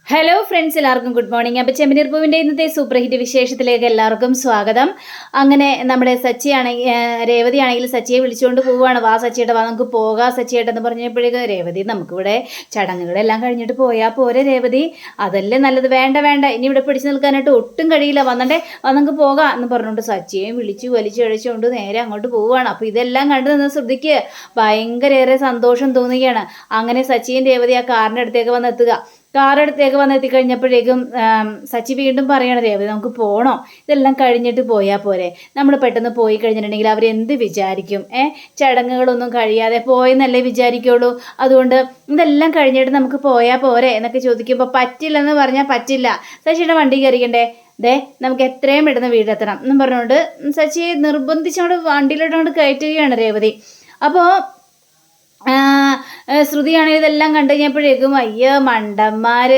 Hello friends, എല്ലാവർക്കും good morning. അപ്പോൾ ചെമ്പനീർ പൂവിൻ്റെ ഇന്നത്തെ സൂപ്പർ ഹിറ്റ് വിശേഷത്തിലേക്ക് എല്ലാവർക്കും സ്വാഗതം. അങ്ങനെ നമ്മുടെ രേവതി ആണെങ്കിൽ സച്ചിയെ വിളിച്ചുകൊണ്ട് പോവുകയാണ്. വാ സച്ചിയേട്ട, വാ നമുക്ക് പോകാം സച്ചിയേട്ടെന്ന് പറഞ്ഞപ്പോഴേക്കും രേവതി, നമുക്കിവിടെ ചടങ്ങുകളെല്ലാം കഴിഞ്ഞിട്ട് പോയാൽ പോരെ രേവതി, അതല്ലേ നല്ലത്. വേണ്ട വേണ്ട, ഇനി ഇവിടെ പിടിച്ചു നിൽക്കാനായിട്ട് ഒട്ടും കഴിയില്ല, നമുക്ക് പോകാം എന്ന് പറഞ്ഞുകൊണ്ട് സച്ചിയെയും വിളിച്ചു വലിച്ചഴിച്ചുകൊണ്ട് നേരെ അങ്ങോട്ട് പോവുകയാണ്. അപ്പോൾ ഇതെല്ലാം കണ്ടു നിന്ന് ശ്രുതിക്ക് ഭയങ്കരേറെ സന്തോഷം തോന്നുകയാണ്. അങ്ങനെ സച്ചിയും രേവതി ആ കാറിൻ്റെ അടുത്തേക്ക് വന്നെത്തിക്കഴിഞ്ഞപ്പോഴേക്കും സച്ചി വീണ്ടും പറയണം, രേവതി നമുക്ക് പോകണോ, ഇതെല്ലാം കഴിഞ്ഞിട്ട് പോയാൽ പോരെ, നമ്മൾ പെട്ടെന്ന് പോയി കഴിഞ്ഞിട്ടുണ്ടെങ്കിൽ അവരെന്ത് വിചാരിക്കും, ചടങ്ങുകളൊന്നും കഴിയാതെ പോയെന്നല്ലേ വിചാരിക്കുള്ളൂ, അതുകൊണ്ട് ഇതെല്ലാം കഴിഞ്ഞിട്ട് നമുക്ക് പോയാൽ പോരെ എന്നൊക്കെ ചോദിക്കുമ്പോൾ പറ്റില്ലെന്ന് പറഞ്ഞാൽ പറ്റില്ല, സച്ചിയുടെ വണ്ടി കയറിക്കണ്ടേ, നമുക്ക് എത്രയും പെട്ടെന്ന് വീടെത്തണം എന്നും പറഞ്ഞുകൊണ്ട് സച്ചിയെ നിർബന്ധിച്ചോണ്ട് വണ്ടിയിലോട്ടോണ്ട് കയറ്റുകയാണ് രേവതി. അപ്പോൾ ശ്രുതിയാണെങ്കിൽ ഇതെല്ലാം കണ്ടു കഴിഞ്ഞപ്പോഴേക്കും അയ്യോ മണ്ടന്മാര്,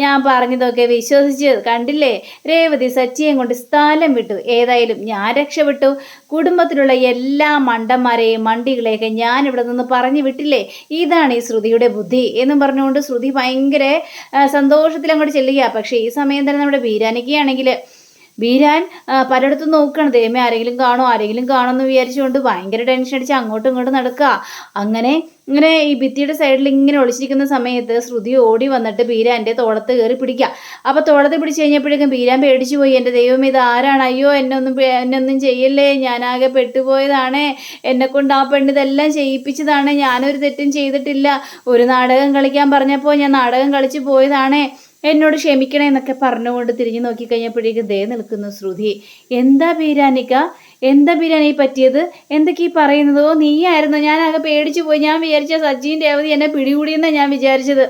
ഞാൻ പറഞ്ഞതൊക്കെ വിശ്വസിച്ച് കണ്ടില്ലേ, രേവതി സച്ചിയും കൊണ്ട് സ്ഥലം വിട്ടു, ഏതായാലും ഞാൻ രക്ഷപ്പെട്ടു, കുടുംബത്തിലുള്ള എല്ലാ മണ്ടന്മാരെയും മണ്ടികളെയൊക്കെ ഞാൻ ഇവിടെ നിന്ന് പറഞ്ഞു വിട്ടില്ലേ, ഇതാണ് ഈ ശ്രുതിയുടെ ബുദ്ധി എന്നും പറഞ്ഞുകൊണ്ട് ശ്രുതി ഭയങ്കര സന്തോഷത്തിൽ അങ്ങോട്ട് ചെല്ലുക. പക്ഷേ ഈ സമയം തന്നെ നമ്മുടെ ബീരാനിക്കാണെങ്കിൽ ബീരാൻ പലയിടത്തും നോക്കുകയാണ്, ദൈവമേ ആരെങ്കിലും കാണോ എന്ന് വിചാരിച്ചുകൊണ്ട് ഭയങ്കര ടെൻഷൻ അടിച്ച് അങ്ങോട്ടും ഇങ്ങോട്ടും നടക്കുക. അങ്ങനെ ഈ ഭിത്തിയുടെ സൈഡിൽ ഇങ്ങനെ ഒളിച്ചിരിക്കുന്ന സമയത്ത് ശ്രുതി ഓടി വന്നിട്ട് ബീരാൻ്റെ തോളത്ത് കയറി പിടിക്കുക. അപ്പോൾ തോളത്ത് പിടിച്ച് കഴിഞ്ഞപ്പോഴേക്കും ബീരാൻ പേടിച്ചു പോയി. എൻ്റെ ദൈവം ഇത് ആരാണ്, അയ്യോ എന്നൊന്നും ചെയ്യല്ലേ, ഞാനാകെ പെട്ടുപോയതാണേ, എന്നെക്കൊണ്ട് ആ പെണ്ണിതെല്ലാം ചെയ്യിപ്പിച്ചതാണ്, ഞാനൊരു തെറ്റും ചെയ്തിട്ടില്ല, ഒരു നാടകം കളിക്കാൻ പറഞ്ഞപ്പോൾ ഞാൻ നാടകം കളിച്ചു പോയതാണേ, എന്നോട് ക്ഷമിക്കണേ എന്നൊക്കെ പറഞ്ഞുകൊണ്ട് തിരിഞ്ഞു നോക്കിക്കഴിഞ്ഞപ്പോഴേക്കും നിൽക്കുന്നു ശ്രുതി. എന്താ ബീരാനി പറ്റിയത്, എന്തൊക്കെ ഈ പറയുന്നതോ, നീയായിരുന്നു, ഞാനാകെ പേടിച്ചു പോയി, ഞാൻ വിചാരിച്ച സച്ചിൻ രേവതി എന്നെ പിടികൂടിയെന്നാണ് ഞാൻ വിചാരിച്ചത്,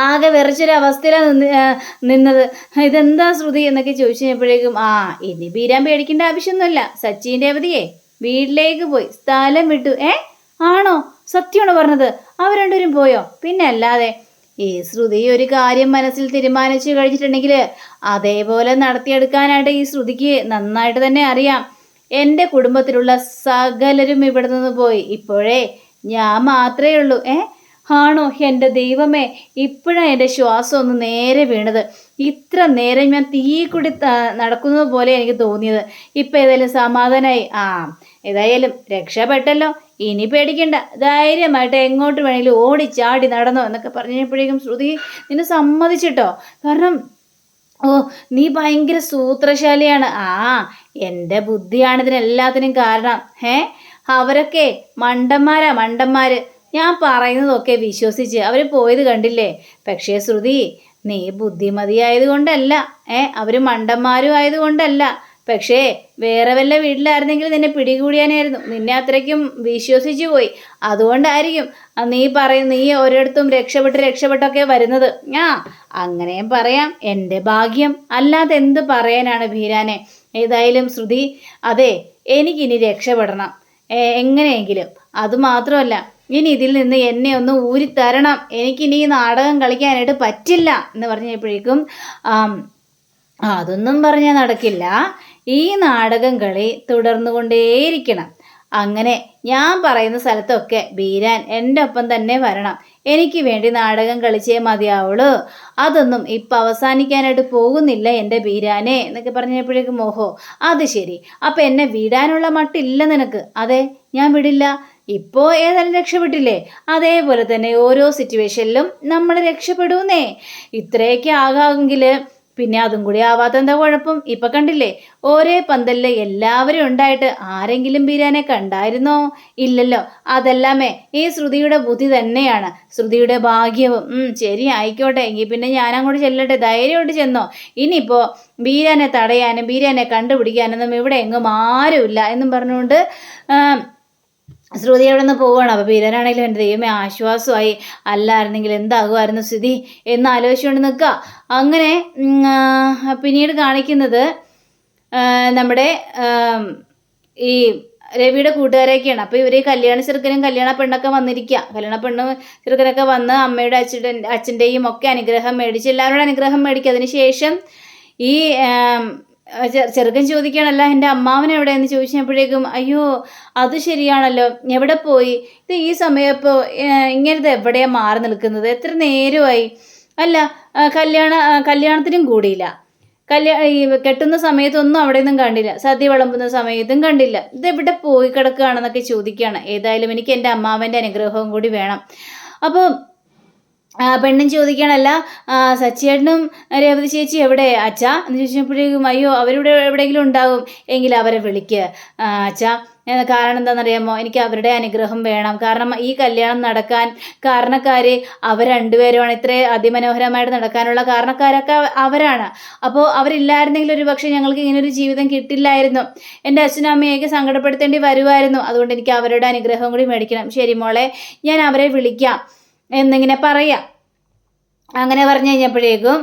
ആകെ വിറച്ചൊരവസ്ഥയിലാണ് നിന്നത്, ഇതെന്താ ശ്രുതി എന്നൊക്കെ ചോദിച്ചു കഴിഞ്ഞപ്പോഴേക്കും ഇനി ബീരാൻ പേടിക്കേണ്ട ആവശ്യമൊന്നുമില്ല, സച്ചിൻ രേവതിയെ വീട്ടിലേക്ക് പോയി സ്ഥലം വിട്ടു. ആണോ, സത്യമാണോ പറഞ്ഞത്, അവർ രണ്ടുപേരും പോയോ, പിന്നെ അല്ലാതെ. ഈ ശ്രുതി ഒരു കാര്യം മനസ്സിൽ തീരുമാനിച്ചു കഴിഞ്ഞിട്ടുണ്ടെങ്കിൽ അതേപോലെ നടത്തിയെടുക്കാനായിട്ട് ഈ ശ്രുതിക്ക് നന്നായിട്ട് തന്നെ അറിയാം. എൻ്റെ കുടുംബത്തിലുള്ള സകലരും ഇവിടെ നിന്ന് പോയി, ഇപ്പോഴേ ഞാൻ മാത്രമേ ഉള്ളൂ. ആണോ, എൻ്റെ ദൈവമേ, ഇപ്പോഴാണ് എൻ്റെ ശ്വാസം ഒന്ന് നേരെ വീണത്, ഇത്ര നേരം ഞാൻ തീ കൂടി നടക്കുന്നത് പോലെ എനിക്ക് തോന്നിയത്, ഇപ്പം ഏതായാലും സമാധാനമായി, ഏതായാലും രക്ഷപ്പെട്ടല്ലോ, ഇനി പേടിക്കണ്ട, ധൈര്യമായിട്ട് എങ്ങോട്ട് വേണമെങ്കിലും ഓടിച്ചാടി നടന്നോ എന്നൊക്കെ പറഞ്ഞപ്പോഴേക്കും ശ്രുതി നിന്നെ സമ്മതിച്ചിട്ടോ, കാരണം നീ ഭയങ്കര സൂത്രശാലിയാണ്, എൻ്റെ ബുദ്ധിയാണ് ഇതിനെല്ലാത്തിനും കാരണം. അവരൊക്കെ മണ്ടന്മാര്, ഞാൻ പറയുന്നതൊക്കെ വിശ്വസിച്ച് അവർ പോയത് കണ്ടില്ലേ. പക്ഷേ ശ്രുതി, നീ ബുദ്ധിമതിയായത് കൊണ്ടല്ല, അവർ മണ്ടന്മാരും ആയതുകൊണ്ടല്ല, പക്ഷേ വേറെ വല്ല വീട്ടിലായിരുന്നെങ്കിൽ നിന്നെ പിടികൂടിയാനായിരുന്നു, നിന്നെ അത്രയ്ക്കും വിശ്വസിച്ചു പോയി, അതുകൊണ്ടായിരിക്കും നീ ഒരിടത്തും രക്ഷപ്പെട്ടൊക്കെ വരുന്നത്. അങ്ങനെയും പറയാം, എൻ്റെ ഭാഗ്യം, അല്ലാതെ എന്ത് പറയാനാണ് ബീരാനെ. ഏതായാലും ശ്രുതി, അതെ, എനിക്കിനി രക്ഷപ്പെടണം എങ്ങനെയെങ്കിലും, അതുമാത്രമല്ല ഇനി ഇതിൽ നിന്ന് എന്നെ ഒന്ന് ഊരിത്തരണം, എനിക്കിനി ഈ നാടകം കളിക്കാനായിട്ട് പറ്റില്ല എന്ന് പറഞ്ഞപ്പോഴേക്കും അതൊന്നും പറഞ്ഞാൽ നടക്കില്ല, ഈ നാടകം കളി തുടർന്നുകൊണ്ടേയിരിക്കണം, അങ്ങനെ ഞാൻ പറയുന്ന സ്ഥലത്തൊക്കെ ബീരാൻ എൻ്റെ ഒപ്പം തന്നെ വരണം, എനിക്ക് വേണ്ടി നാടകം കളിച്ചേ മതിയാവുള്ളൂ, അതൊന്നും ഇപ്പം അവസാനിക്കാനായിട്ട് പോകുന്നില്ല എൻ്റെ ബീരാനെ എന്നൊക്കെ പറഞ്ഞപ്പോഴേക്കും അത് ശരി, അപ്പം എന്നെ വിടാനുള്ള മട്ടില്ല നിനക്ക്. അതെ, ഞാൻ വിടില്ല, ഇപ്പോൾ ഏതായാലും രക്ഷപ്പെട്ടില്ലേ, അതേപോലെ തന്നെ ഓരോ സിറ്റുവേഷനിലും നമ്മൾ രക്ഷപ്പെടുന്നേ, ഇത്രയൊക്കെ ആകാമെങ്കിൽ പിന്നെ അതും കൂടി ആവാത്ത എന്താ കുഴപ്പം. ഇപ്പം കണ്ടില്ലേ, ഒരേ പന്തലിൽ എല്ലാവരും ഉണ്ടായിട്ട് ആരെങ്കിലും ബീരാനെ കണ്ടായിരുന്നോ, ഇല്ലല്ലോ, അതെല്ലാമേ ഈ ശ്രുതിയുടെ ബുദ്ധി തന്നെയാണ്, ശ്രുതിയുടെ ഭാഗ്യവും. ശരി, ആയിക്കോട്ടെ, എങ്കിൽ പിന്നെ ഞാനങ്ങോട്ട് ചെല്ലട്ടെ, ധൈര്യമായിട്ട് ചെന്നോ, ഇനിയിപ്പോൾ ബീരാനെ തടയാനും ബീരാനെ കണ്ടുപിടിക്കാനൊന്നും ഇവിടെ എങ്ങും ആരുമില്ല എന്നും പറഞ്ഞുകൊണ്ട് ശ്രുതി അവിടെ നിന്ന് പോവുകയാണ്. അപ്പോൾ ബീരാനാണെങ്കിലും എൻ്റെ ദൈവമേ ആശ്വാസമായി, അല്ലായിരുന്നെങ്കിൽ എന്താകുമായിരുന്നു സ്ഥിതി എന്ന് ആലോചിച്ചുകൊണ്ട് നിൽക്കുക. അങ്ങനെ പിന്നീട് കാണിക്കുന്നത് നമ്മുടെ ഈ രവിയുടെ കൂട്ടുകാരൊക്കെയാണ്. അപ്പോൾ ഇവർ കല്യാണ ചെറുക്കനും കല്യാണ പെണ്ണൊക്കെ വന്നിരിക്കുക, കല്യാണ പെണ്ണും ചെറുക്കനൊക്കെ വന്ന് അമ്മയുടെ അച്ഛൻ്റെയും ഒക്കെ അനുഗ്രഹം മേടിച്ച് എല്ലാവരുടെ അനുഗ്രഹം മേടിക്കുക. അതിന് ശേഷം ഈ ചെറുക്കൻ ചോദിക്കുകയാണല്ല, എൻ്റെ അമ്മാവൻ എവിടെയെന്ന് ചോദിച്ചപ്പോഴേക്കും അയ്യോ അത് ശരിയാണല്ലോ, എവിടെ പോയി, ഇത് ഈ സമയം ഇപ്പോൾ ഇങ്ങനത്തെ എവിടെയാണ് മാറി നിൽക്കുന്നത്, എത്ര നേരമായി, അല്ല കല്യാണത്തിനും കൂടിയില്ല. ഈ കെട്ടുന്ന സമയത്തൊന്നും അവിടെ നിന്നും കണ്ടില്ല. സദ്യ വിളമ്പുന്ന സമയത്തും കണ്ടില്ല. ഇതെവിടെ പോയി കിടക്കുകയാണെന്നൊക്കെ ചോദിക്കുകയാണ്. ഏതായാലും എനിക്ക് എൻ്റെ അമ്മാവൻ്റെ അനുഗ്രഹവും കൂടി വേണം. അപ്പോൾ പെണ്ണും ചോദിക്കണല്ല, സച്ചിയേട്ടനും രേവതി ചേച്ചി എവിടെ അച്ഛാ എന്ന് ചോദിച്ചപ്പോഴേക്കും, അയ്യോ അവരിവിടെ എവിടെയെങ്കിലും ഉണ്ടാകും, എങ്കിൽ അവരെ വിളിക്കുക അച്ഛാ. കാരണം എന്താണെന്നറിയാമോ, എനിക്ക് അവരുടെ അനുഗ്രഹം വേണം. കാരണം ഈ കല്യാണം നടക്കാൻ കാരണക്കാർ അവർ രണ്ടുപേരുമാണ്. ഇത്രയും അതിമനോഹരമായിട്ട് നടക്കാനുള്ള കാരണക്കാരൊക്കെ അവരാണ്. അപ്പോൾ അവരില്ലായിരുന്നെങ്കിൽ ഒരു പക്ഷേ ഞങ്ങൾക്ക് ഇങ്ങനൊരു ജീവിതം കിട്ടില്ലായിരുന്നു. എൻ്റെ അച്ഛനും അമ്മയൊക്കെ സങ്കടപ്പെടുത്തേണ്ടി വരുമായിരുന്നു. അതുകൊണ്ട് എനിക്ക് അവരുടെ അനുഗ്രഹം കൂടി മേടിക്കണം. ശരി മോളെ, ഞാൻ അവരെ വിളിക്കാം എന്നിങ്ങനെ പറയാം. അങ്ങനെ പറഞ്ഞു കഴിഞ്ഞപ്പോഴേക്കും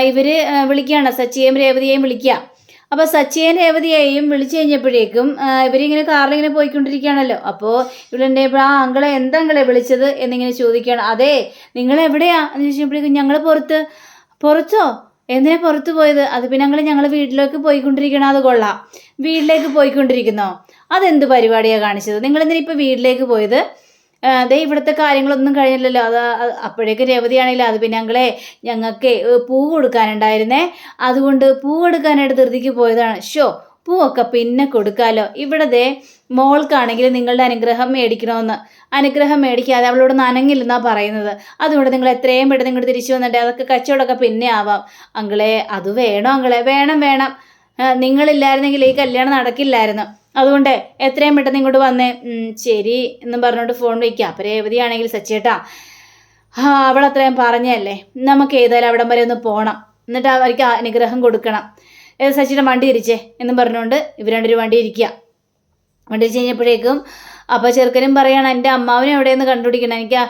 ഇവർ വിളിക്കുകയാണ്, സച്ചിയെയും രേവതിയെയും വിളിക്കുക. അപ്പോൾ സച്ചിയെയും രേവതിയെയും വിളിച്ചു കഴിഞ്ഞപ്പോഴേക്കും ഇവരിങ്ങനെ കാറിലിങ്ങനെ പോയിക്കൊണ്ടിരിക്കുകയാണല്ലോ. അപ്പോൾ ഇവിടെ അങ്കളെ എന്താ അങ്കളെ വിളിച്ചത് എന്നിങ്ങനെ ചോദിക്കുകയാണ്. അതെ, നിങ്ങൾ എവിടെയാ എന്ന് ചോദിച്ചപ്പോഴേക്കും, ഞങ്ങൾ പുറത്തോ? എന്തിനാ പുറത്ത് പോയത്? അത് പിന്നെ ഞങ്ങൾ വീട്ടിലേക്ക് പോയിക്കൊണ്ടിരിക്കണം. അത് കൊള്ളാം, വീട്ടിലേക്ക് പോയിക്കൊണ്ടിരിക്കുന്നോ? അതെന്ത് പരിപാടിയാണ് കാണിച്ചത്? നിങ്ങളെന്തിനാ ഇപ്പോൾ വീട്ടിലേക്ക് പോയത്? അതേ ഇവിടുത്തെ കാര്യങ്ങളൊന്നും കഴിഞ്ഞില്ലല്ലോ. അപ്പോഴേക്കും രേവതിയാണെങ്കിലും, അത് പിന്നെ ഞങ്ങൾക്ക് പൂ കൊടുക്കാനുണ്ടായിരുന്നേ, അതുകൊണ്ട് പൂ കൊടുക്കാനായിട്ട് ധൃതിക്ക് പോയതാണ്. പൂവൊക്കെ പിന്നെ കൊടുക്കാമല്ലോ. ഇവിടെ മോൾക്കാണെങ്കിൽ നിങ്ങളുടെ അനുഗ്രഹം മേടിക്കണമെന്ന്. അനുഗ്രഹം മേടിക്കാതെ അവളോട് നനങ്ങില്ലെന്നാണ് പറയുന്നത്. അതുകൊണ്ട് നിങ്ങൾ എത്രയും പെട്ടെന്ന് ഇങ്ങോട്ട് തിരിച്ചു വന്നിട്ട് അതൊക്കെ കച്ചവടമൊക്കെ പിന്നെ ആവാം. അത് വേണോ വേണം. നിങ്ങളില്ലായിരുന്നെങ്കിൽ ഈ കല്യാണം നടക്കില്ലായിരുന്നു. അതുകൊണ്ട് എത്രയും പെട്ടെന്ന് ഇങ്ങോട്ട് വന്നേ. ശരി എന്നും പറഞ്ഞുകൊണ്ട് ഫോൺ വയ്ക്കുക. അപ്പം രേവതിയാണെങ്കിൽ, സച്ചേട്ടാ അവളത്രയും പറഞ്ഞല്ലേ, നമുക്ക് ഏതായാലും അവിടം വരെ ഒന്ന് പോകണം, എന്നിട്ട് അവർക്ക് അനുഗ്രഹം കൊടുക്കണം. സച്ചിയുടെ വണ്ടി തിരിച്ചേ എന്നും പറഞ്ഞുകൊണ്ട് ഇവർ രണ്ടൊരു വണ്ടി ഇരിക്കുക. വണ്ടി തിരിച്ച് കഴിഞ്ഞപ്പോഴേക്കും അപ്പോൾ ചെറുക്കനും പറയണം, എൻ്റെ അമ്മാവനെ എവിടെയെന്ന് കണ്ടുപിടിക്കണം. എനിക്ക്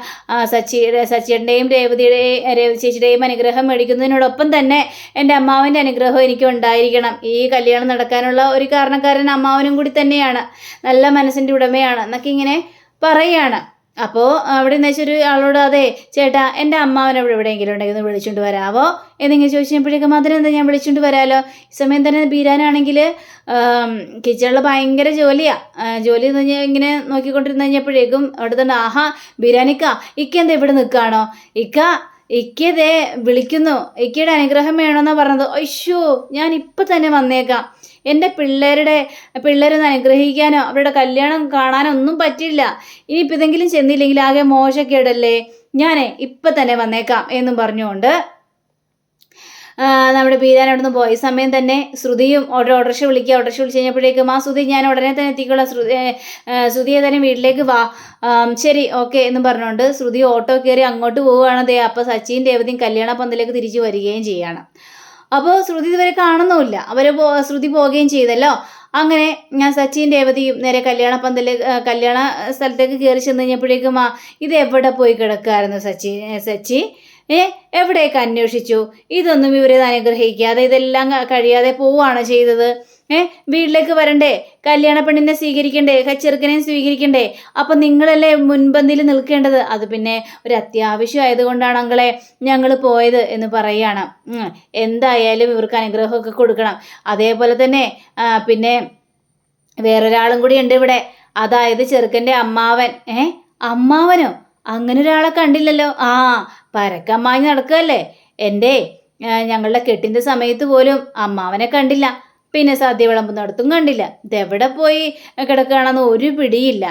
സച്ചിയുടെയും രേവതി ചേച്ചിയുടെയും അനുഗ്രഹം മേടിക്കുന്നതിനോടൊപ്പം തന്നെ എൻ്റെ അമ്മാവൻ്റെ അനുഗ്രഹം എനിക്ക് ഉണ്ടായിരിക്കണം. ഈ കല്യാണം നടക്കാനുള്ള ഒരു കാരണക്കാരൻ അമ്മാവനും കൂടി തന്നെയാണ്. നല്ല മനസ്സിൻ്റെ ഉടമയാണ് എന്നൊക്കെ ഇങ്ങനെ പറയുകയാണ്. അപ്പോൾ അവിടെ നിന്ന് വെച്ചൊരു ആളോട്, അതെ ചേട്ടാ, എൻ്റെ അമ്മാവൻ എവിടെയെങ്കിലും ഉണ്ടെങ്കിൽ ഒന്ന് വിളിച്ചുകൊണ്ട് വരാമോ എന്നിങ്ങനെ ചോദിച്ചപ്പോഴേക്കും, അതിനെന്താ ഞാൻ വിളിച്ചുകൊണ്ട് വരാമല്ലോ. ഈ സമയം തന്നെ ബീരാനാണെങ്കിൽ കിച്ചണിൽ ഭയങ്കര ജോലി എന്ന് പറഞ്ഞാൽ ഇങ്ങനെ നോക്കിക്കൊണ്ടിരുന്ന് കഴിഞ്ഞപ്പോഴേക്കും അവിടെ തന്നെ, ആഹാ ബീരാനിക്ക, ഇക്ക എന്താ ഇവിടെ നിൽക്കുകയാണോ? ഇക്കതേ വിളിക്കുന്നു, ഇക്കയുടെ അനുഗ്രഹം വേണമെന്നാണ് പറഞ്ഞത്. അയ്യോ, ഞാൻ ഇപ്പം തന്നെ വന്നേക്കാം. എൻ്റെ പിള്ളേരൊന്ന് അനുഗ്രഹിക്കാനോ അവരുടെ കല്യാണം കാണാനോ ഒന്നും പറ്റില്ല. ഇനിയിപ്പോൾ ഇതെങ്കിലും ചെന്നില്ലെങ്കിൽ ആകെ മോശക്കേടല്ലേ. ഞാൻ ഇപ്പം തന്നെ വന്നേക്കാം എന്നും പറഞ്ഞുകൊണ്ട് നമ്മുടെ ബീരാൻ അവിടെ നിന്ന് പോയി. സമയം തന്നെ ശ്രുതിയും ഓട്ടോറിക്ഷ വിളിച്ച് കഴിഞ്ഞപ്പോഴേക്കും, ശ്രുതി ഞാൻ ഉടനെ തന്നെ എത്തിക്കൊള്ളാം, ശ്രുതി ഏതായാലും വീട്ടിലേക്ക് വാ, ശരി ഓക്കെ എന്നും പറഞ്ഞുകൊണ്ട് ശ്രുതി ഓട്ടോ കയറി അങ്ങോട്ട് പോവുകയാണ്. അപ്പോൾ സച്ചിയും രേവതിയും കല്യാണ പന്തലേക്ക് തിരിച്ചു വരികയും ചെയ്യാണ്. അപ്പോൾ ശ്രുതി ഇതുവരെ കാണുന്നുമില്ല. ശ്രുതി പോവുകയും ചെയ്തല്ലോ. അങ്ങനെ ഞാൻ സച്ചിൻ രേവതിയും നേരെ കല്യാണ സ്ഥലത്തേക്ക് കയറി ചെന്ന് കഴിഞ്ഞപ്പോഴേക്കും, ഇത് എവിടെ പോയി കിടക്കായിരുന്നു സച്ചി എവിടെയൊക്കെ അന്വേഷിച്ചു? ഇതൊന്നും ഇവരെ അനുഗ്രഹിക്കാതെ ഇതെല്ലാം കഴിയാതെ പോവുകയാണ് ചെയ്തത്. വീട്ടിലേക്ക് വരണ്ടേ, കല്യാണ പെണ്ണിനെ സ്വീകരിക്കണ്ടേ, ചെറുക്കനെ സ്വീകരിക്കണ്ടേ? അപ്പം നിങ്ങളല്ലേ മുൻപന്തിയിൽ നിൽക്കേണ്ടത്. അത് പിന്നെ ഒരു അത്യാവശ്യം ആയതുകൊണ്ടാണ് അങ്കളെ ഞങ്ങൾ പോയത് എന്ന് പറയുകയാണ്. എന്തായാലും ഇവർക്ക് അനുഗ്രഹമൊക്കെ കൊടുക്കണം. അതേപോലെ തന്നെ പിന്നെ വേറൊരാളും കൂടി ഉണ്ട് ഇവിടെ, അതായത് ചെറുക്കൻ്റെ അമ്മാവൻ. അമ്മാവനോ? അങ്ങനെ ഒരാളെ കണ്ടില്ലല്ലോ. പരക്കമ്മായി നടക്കുകയല്ലേ. ഞങ്ങളുടെ കെട്ടിൻ്റെ സമയത്ത് പോലും അമ്മാവനെ കണ്ടില്ല, പിന്നെ സദ്യ വിളമ്പുന്നിടത്തും കണ്ടില്ല. ഇതെവിടെ പോയി കിടക്കുകയാണെന്ന് ഒരു പിടിയില്ല.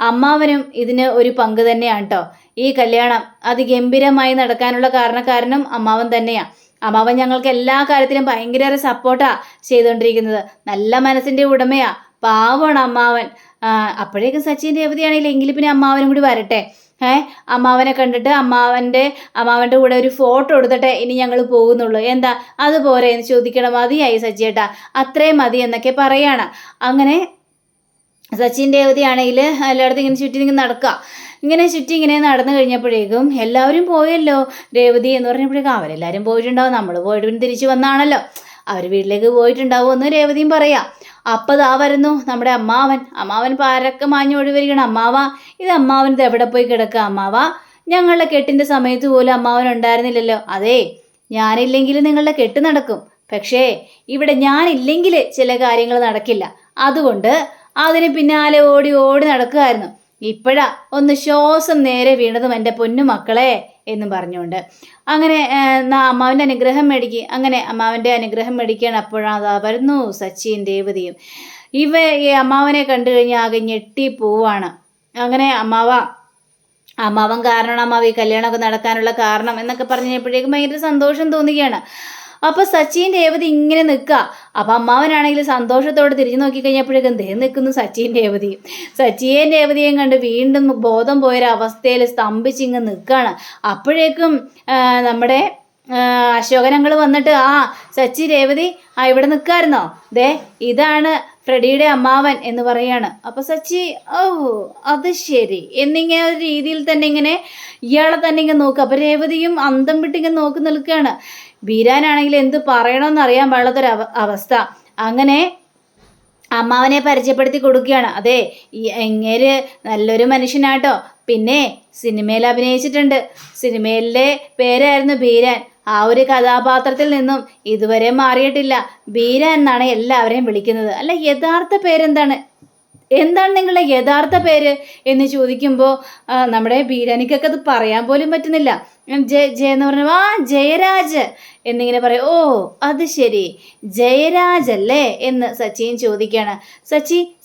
അമ്മാവനും ഇതിന് ഒരു പങ്ക് തന്നെയാണ് കേട്ടോ. ഈ കല്യാണം അതിഗംഭീരമായി നടക്കാനുള്ള കാരണക്കാരനും അമ്മാവൻ തന്നെയാണ്. അമ്മാവൻ ഞങ്ങൾക്ക് എല്ലാ കാര്യത്തിലും ഭയങ്കര സപ്പോർട്ടാണ് ചെയ്തുകൊണ്ടിരിക്കുന്നത്. നല്ല മനസ്സിൻ്റെ ഉടമയാ, പാവമാണ് അമ്മാവൻ. അപ്പോഴേക്കും സച്ചിൻ രേവതിയാണെങ്കിൽ എങ്കിലും പിന്നെ അമ്മാവനും കൂടി വരട്ടെ, അമ്മാവനെ കണ്ടിട്ട് അമ്മാവൻ്റെ കൂടെ ഒരു ഫോട്ടോ എടുത്തിട്ടെ ഇനി ഞങ്ങൾ പോകുന്നുള്ളൂ, എന്താ അതുപോലെ എന്ന് ചോദിക്കണം. മതിയായി സച്ചിയേട്ടാ, അത്രയും മതി എന്നൊക്കെ പറയാണ്. അങ്ങനെ സച്ചിൻ രേവതിയാണെങ്കിൽ എല്ലായിടത്തും ഇങ്ങനെ ചുറ്റി നടക്കുക. ഇങ്ങനെ നടന്നു കഴിഞ്ഞപ്പോഴേക്കും എല്ലാവരും പോയല്ലോ രേവതി എന്ന് പറഞ്ഞപ്പോഴേക്കും, അവരെല്ലാവരും പോയിട്ടുണ്ടാവും, നമ്മൾ പോയിട്ട് പിന്നെ തിരിച്ചു വന്നാണല്ലോ, അവർ വീട്ടിലേക്ക് പോയിട്ടുണ്ടാവും എന്ന് രേവതിയും പറയാം. അപ്പോൾ ദാ വരുന്നു നമ്മുടെ അമ്മാവൻ പാരൊക്കെ മാഞ്ഞു ഒഴിവരിക്കണം. ഇത് അമ്മാവൻ എവിടെ പോയി കിടക്കുക? ഞങ്ങളുടെ കെട്ടിൻ്റെ സമയത്ത് പോലും അമ്മാവൻ ഉണ്ടായിരുന്നില്ലല്ലോ. അതെ, ഞാനില്ലെങ്കിൽ നിങ്ങളുടെ കെട്ട് നടക്കും, പക്ഷേ ഇവിടെ ഞാനില്ലെങ്കിൽ ചില കാര്യങ്ങൾ നടക്കില്ല. അതുകൊണ്ട് അതിന് പിന്നാലെ ഓടി നടക്കുമായിരുന്നു. ഇപ്പോഴാ ഒന്ന് ശ്വാസം നേരെ വീണതും എൻ്റെ പൊന്നു മക്കളെ എന്നും പറഞ്ഞുകൊണ്ട് അങ്ങനെ അമ്മാവൻ്റെ അനുഗ്രഹം മേടിക്കുക. അങ്ങനെ അമ്മാവൻ്റെ അനുഗ്രഹം മേടിക്കുകയാണ്. അപ്പോഴാ വരുന്നു സച്ചിൻ രേവതിയും. ഈ അമ്മാവനെ കണ്ടു കഴിഞ്ഞാൽ ആകെ ഞെട്ടി പോവാണ്. അങ്ങനെ അമ്മാവൻ കാരണമാണ് അമ്മാവ് ഈ കല്യാണമൊക്കെ നടക്കാനുള്ള കാരണം എന്നൊക്കെ പറഞ്ഞപ്പോഴേക്കും ഭയങ്കര സന്തോഷം തോന്നുകയാണ്. അപ്പോൾ സച്ചിൻ രേവതി ഇങ്ങനെ നിൽക്കുക. അപ്പം അമ്മാവനാണെങ്കിൽ സന്തോഷത്തോടെ തിരിഞ്ഞു നോക്കിക്കഴിഞ്ഞപ്പോഴേക്കും നിൽക്കുന്നു സച്ചിൻ രേവതിയും കണ്ട് വീണ്ടും ബോധം പോയൊരവസ്ഥയിൽ സ്തംഭിച്ചിങ്ങ് നിൽക്കുകയാണ്. അപ്പോഴേക്കും നമ്മുടെ അശോകനങ്ങൾ വന്നിട്ട് സച്ചി രേവതി ഇവിടെ നിൽക്കായിരുന്നോ, ഇതാണ് ഫ്രെഡിയുടെ അമ്മാവൻ എന്ന് പറയാണ്. അപ്പോൾ സച്ചി അത് ശരി എന്നിങ്ങനെ ഒരു രീതിയിൽ തന്നെ ഇങ്ങനെ ഇയാളെ തന്നെ ഇങ്ങനെ നോക്കുക. അപ്പോൾ രേവതിയും അന്തം വിട്ടിങ്ങനെ നോക്കി നിൽക്കുകയാണ്. ബീരാനാണെങ്കിൽ എന്ത് പറയണമെന്ന് അറിയാൻ പാടില്ലാത്തൊരു അവസ്ഥ. അങ്ങനെ അമ്മാവനെ പരിചയപ്പെടുത്തി കൊടുക്കുകയാണ്. അതെ, ഇങ്ങേര് നല്ലൊരു മനുഷ്യനാട്ടോ, പിന്നെ സിനിമയിൽ അഭിനയിച്ചിട്ടുണ്ട്. സിനിമയിലെ പേരായിരുന്നു ബീരാൻ. ആ ഒരു കഥാപാത്രത്തിൽ നിന്നും ഇതുവരെ മാറിയിട്ടില്ല. ബീരാൻ എന്നാണ് എല്ലാവരെയും വിളിക്കുന്നത്. അല്ല, യഥാർത്ഥ പേരെന്താണ് നിങ്ങളുടെ യഥാർത്ഥ പേര് എന്ന് ചോദിക്കുമ്പോൾ നമ്മുടെ ബീരാനിക്കൊക്കെ അത് പറയാൻ പോലും പറ്റുന്നില്ല. എന്ന് പറഞ്ഞു ജയരാജ് എന്നിങ്ങനെ പറയും. അത് ശരി, ജയരാജ് അല്ലേ എന്ന് സച്ചിൻ ചോദിക്കുകയാണ്.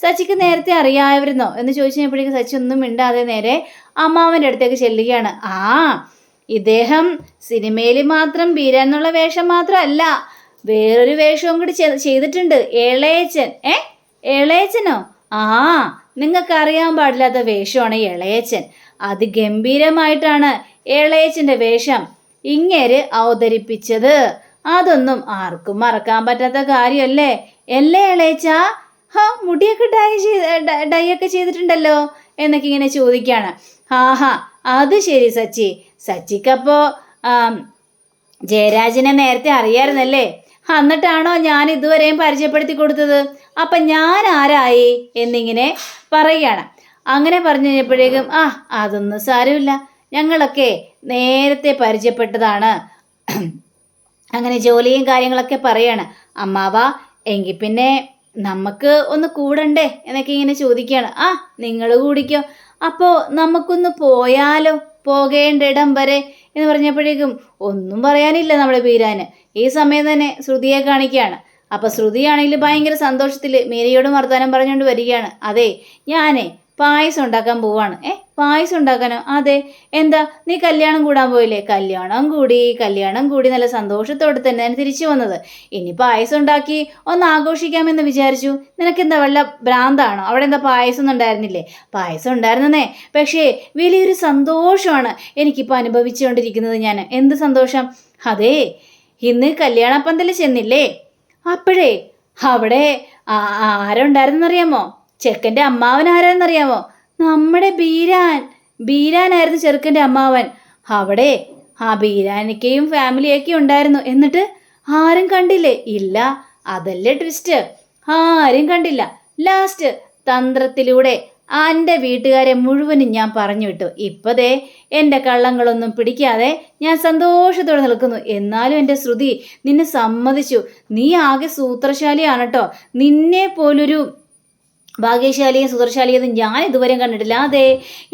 സച്ചിക്ക് നേരത്തെ അറിയാമായിരുന്നോ എന്ന് ചോദിച്ചു കഴിഞ്ഞപ്പോഴേക്കും സച്ചി ഒന്നും മിണ്ടാതെ നേരെ അമ്മാവൻ്റെ അടുത്തേക്ക് ചെല്ലുകയാണ്. ഇദ്ദേഹം സിനിമയിൽ മാത്രം ബീരാൻ എന്നുള്ള വേഷം മാത്രമല്ല, വേറൊരു വേഷവും കൂടി ചെയ്തിട്ടുണ്ട്. ഇളയച്ചൻ. ഇളയച്ചനോ? നിങ്ങൾക്ക് അറിയാൻ പാടില്ലാത്ത വേഷമാണ് ഇളയച്ചൻ. അതിഗംഭീരമായിട്ടാണ് ഇളയച്ചൻ്റെ വേഷം ഇങ്ങേര് അവതരിപ്പിച്ചത്. അതൊന്നും ആർക്കും മറക്കാൻ പറ്റാത്ത കാര്യമല്ലേ ഇളയച്ച? മുടിയൊക്കെ ഡൈ ഒക്കെ ചെയ്തിട്ടുണ്ടല്ലോ എന്നൊക്കെ ഇങ്ങനെ ചോദിക്കുകയാണ്. അത് ശരി സച്ചിക്കപ്പോൾ ജയരാജിനെ നേരത്തെ അറിയാമായിരുന്നല്ലേ? എന്നിട്ടാണോ ഞാൻ ഇതുവരെയും പരിചയപ്പെടുത്തി കൊടുത്തത്? അപ്പം ഞാൻ ആരായി എന്നിങ്ങനെ പറയുകയാണ്. അങ്ങനെ പറഞ്ഞു കഴിഞ്ഞപ്പോഴേക്കും അതൊന്നും സാരമില്ല, ഞങ്ങളൊക്കെ നേരത്തെ പരിചയപ്പെട്ടതാണ്. അങ്ങനെ ജോലിയും കാര്യങ്ങളൊക്കെ പറയാണ്. അമ്മാവ എങ്കിൽ പിന്നെ നമുക്ക് ഒന്ന് കൂടണ്ടേ എന്നൊക്കെ ഇങ്ങനെ ചോദിക്കുകയാണ്. നിങ്ങൾ കൂടിക്കോ, അപ്പോൾ നമുക്കൊന്ന് പോയാലോ, പോകേണ്ട ഇടം വരെ എന്ന് പറഞ്ഞപ്പോഴേക്കും ഒന്നും പറയാനില്ല നമ്മുടെ ബീരാന്. ഈ സമയം തന്നെ ശ്രുതിയെ കാണിക്കുകയാണ്. അപ്പോൾ ശ്രുതിയാണെങ്കിൽ ഭയങ്കര സന്തോഷത്തിൽ മീരയോടും വർത്താനം പറഞ്ഞുകൊണ്ട് വരികയാണ്. അതെ, ഞാനേ പായസം ഉണ്ടാക്കാൻ പോവാണ്. പായസം ഉണ്ടാക്കാനോ? അതെ. എന്താ, നീ കല്യാണം കൂടാൻ പോയില്ലേ? കല്യാണം കൂടി നല്ല സന്തോഷത്തോടെ തന്നെ തിരിച്ചു വന്നത്. ഇനി പായസം ഉണ്ടാക്കി ഒന്ന് ആഘോഷിക്കാമെന്ന് വിചാരിച്ചു. നിനക്കെന്താ വല്ല ഭ്രാന്താണോ? അവിടെ എന്താ പായസം ഒന്നും ഉണ്ടായിരുന്നില്ലേ? പായസം ഉണ്ടായിരുന്നേ, പക്ഷേ വലിയൊരു സന്തോഷമാണ് എനിക്കിപ്പോൾ അനുഭവിച്ചുകൊണ്ടിരിക്കുന്നത് ഞാൻ. എന്ത് സന്തോഷം? അതെ, ഇന്ന് കല്യാണപ്പന്തൽ ചെന്നില്ലേ, അപ്പോഴേ അവിടെ ആരുണ്ടായിരുന്നെന്നറിയാമോ? ചെക്കൻ്റെ അമ്മാവൻ ആരാണെന്നറിയാമോ? നമ്മുടെ ബീരാനായിരുന്നു ചെറുക്കൻ്റെ അമ്മാവൻ. അവിടെ ബീരാനിക്കയും ഫാമിലിയൊക്കെ ഉണ്ടായിരുന്നു. എന്നിട്ട് ആരും കണ്ടില്ലേ? ഇല്ല, അതല്ലേ ട്വിസ്റ്റ്. ആരും കണ്ടില്ല. ലാസ്റ്റ് തന്ത്രത്തിലൂടെ എൻ്റെ വീട്ടുകാരെ മുഴുവനും ഞാൻ പറഞ്ഞു വിട്ടു. ഇപ്പതേ എൻ്റെ കള്ളങ്ങളൊന്നും പിടിക്കാതെ ഞാൻ സന്തോഷത്തോടെ നിൽക്കുന്നു. എന്നാലും എൻ്റെ ശ്രുതി നിന്നെ സമ്മതിച്ചു. നീ ആകെ സൂത്രശാലിയാണ് കേട്ടോ. നിന്നെ പോലൊരു ഭാഗ്യശാലിയും സുദർശാലിയൊന്നും ഞാൻ ഇതുവരെയും കണ്ടിട്ടില്ല. അതെ,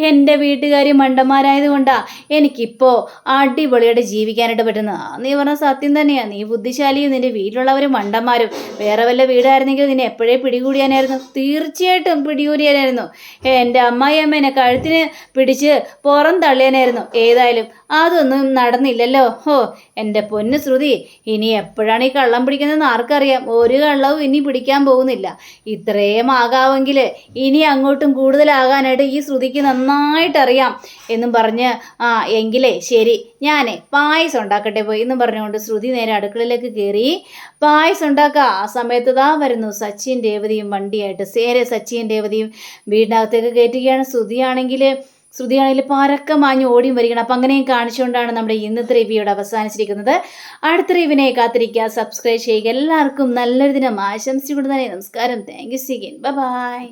എൻ്റെ വീട്ടുകാർ മണ്ടന്മാരായത് കൊണ്ടാണ് എനിക്കിപ്പോൾ അടിപൊളിയായിട്ട് ജീവിക്കാനായിട്ട് പറ്റുന്നത്. നീ പറഞ്ഞ സത്യം തന്നെയാണ്. നീ ബുദ്ധിശാലിയും നിൻ്റെ വീട്ടിലുള്ളവരും മണ്ടന്മാരും. വേറെ വല്ല വീടായിരുന്നെങ്കിൽ നിന്നെ എപ്പോഴേ പിടികൂടിയാനായിരുന്നു. തീർച്ചയായിട്ടും പിടികൂടിയാനായിരുന്നു. എൻ്റെ അമ്മായിയമ്മേനെ കഴുത്തിന് പിടിച്ച് പുറം തള്ളിയാനായിരുന്നു. ഏതായാലും അതൊന്നും നടന്നില്ലല്ലോ. എൻ്റെ പൊന്നു ശ്രുതി, ഇനി എപ്പോഴാണ് ഈ കള്ളം പിടിക്കുന്നതെന്ന് ആർക്കറിയാം. ഒരു കള്ളവും ഇനി പിടിക്കാൻ പോകുന്നില്ല. ഇത്രയും ആകാമെങ്കിൽ ഇനി അങ്ങോട്ടും കൂടുതലാകാനായിട്ട് ഈ ശ്രുതിക്ക് നന്നായിട്ടറിയാം എന്നും പറഞ്ഞ് എങ്കിലേ ശരി, ഞാനേ പായസം ഉണ്ടാക്കട്ടെ പോയി എന്നും പറഞ്ഞുകൊണ്ട് ശ്രുതി നേരെ അടുക്കളയിലേക്ക് കയറി പായസം ഉണ്ടാക്കുക. ആ സമയത്ത് വരുന്നു സച്ചിൻ രേവതിയും വണ്ടിയായിട്ട്. സച്ചിൻ രേവതിയും വീടിനകത്തേക്ക് കയറ്റുകയാണ്. ശ്രുതിയാണെങ്കിൽ പരക്കം മാഞ്ഞ് ഓടിയും വരികയാണ്. അപ്പം അങ്ങനെയും കാണിച്ചുകൊണ്ടാണ് നമ്മുടെ ഇന്നത്തെ റിവ്യൂടെ അവസാനിച്ചിരിക്കുന്നത്. അടുത്ത റിവ്യൂവിനെ കാത്തിരിക്കുക, സബ്സ്ക്രൈബ് ചെയ്യുക. എല്ലാവർക്കും നല്ലൊരു ദിനം ആശംസിച്ചുകൊണ്ട് തന്നെ നമസ്കാരം. Thank you. ബൈ.